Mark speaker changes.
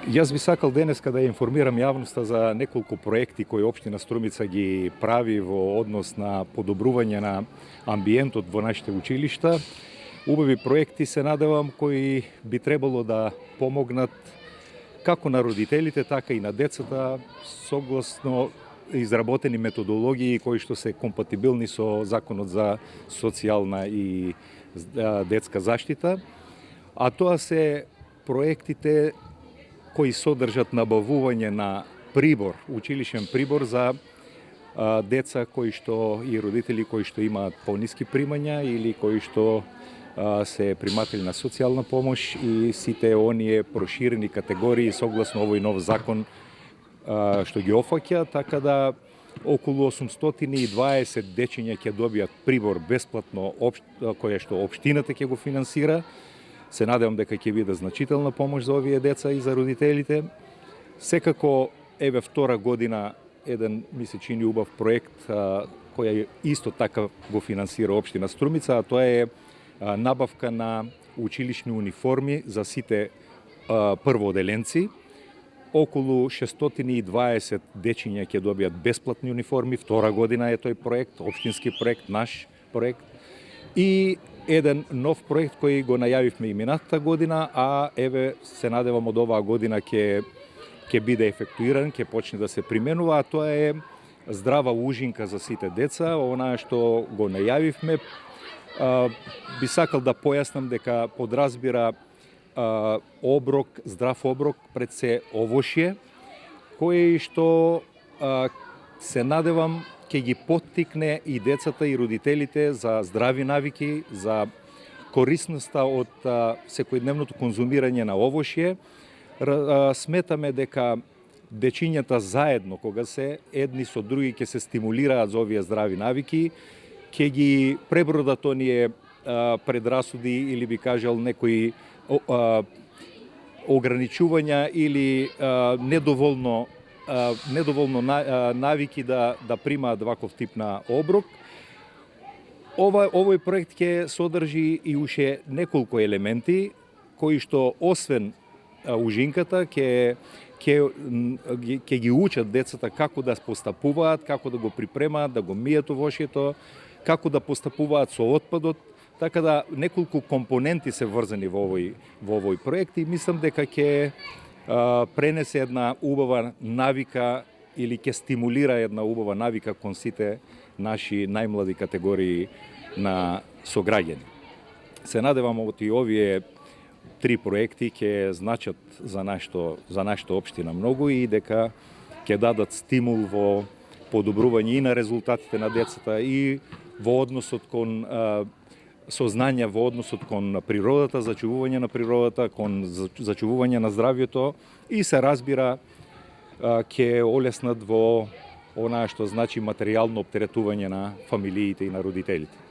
Speaker 1: Јас би сакал денеска да информирам јавноста за неколку проекти кои општина Струмица ги прави во однос на подобрување на амбиентот во нашите училишта. Убави проекти се надевам кои би требало да помогнат како на родителите, така и на децата согласно изработени методологии кои што се компатибилни со Законот за социјална и детска заштита, а тоа се проектите кои содржат набавување на прибор, училишен прибор за деца кои што и родители кои што имаат пониски примања или кои што се приматели на социјална помош и сите оние проширени категории согласно овој нов закон што ги опфаќа, така да околу 820 дечиња ќе добијат прибор бесплатно која што општината ќе го финансира. Се надевам дека ќе биде значителна помош за овие деца и за родителите. Секако, еве втора година, еден ми се чини убав проект која исто така го финансира општина Струмица, а тоа е набавка на училишни униформи за сите првооделенци. Околу 620 дечиња ќе добијат бесплатни униформи. Втора година е тој проект, општински проект, наш проект. И еден нов проект кој го најавивме и минатата година, а еве се надевам од оваа година ќе биде ефектуиран, ќе почне да се применува, а тоа е здрава ужинка за сите деца, онаа што го најавивме. Би сакал да појаснам дека подразбира оброк, здрав оброк, пред се овошје, кој што се надевам ќе ги поттикне и децата и родителите за здрави навики, за корисноста од секојдневното конзумирање на овошје. Сметаме дека дечињата заедно, кога се едни со други, ќе се стимулираат за овие здрави навики, ќе ги пребродат оние предрасуди или би кажал некои ограничувања или недоволно навики да примаат ваков тип на оброк. Овој проект ќе содржи и уште неколку елементи кои што освен ужинката ќе ги учат децата како да постапуваат, како да го припремаат, да го мијат овошјето, како да постапуваат со отпадот. Така да неколку компоненти се врзани во овој проект и мислам дека ќе пренесе една убава навика или ќе стимулира една убава навика кон сите наши најмлади категории на сограѓани. Се надевам и овие три проекти ќе значат за нашата општина многу и дека ќе дадат стимул во подобрување и на резултатите на децата и во односот кон сознание во односот кон природата, зачувување на природата, кон зачувување на здравјето и се разбира ќе олеснат во онаа што значи материјално оптеретување на фамилиите и на родителите.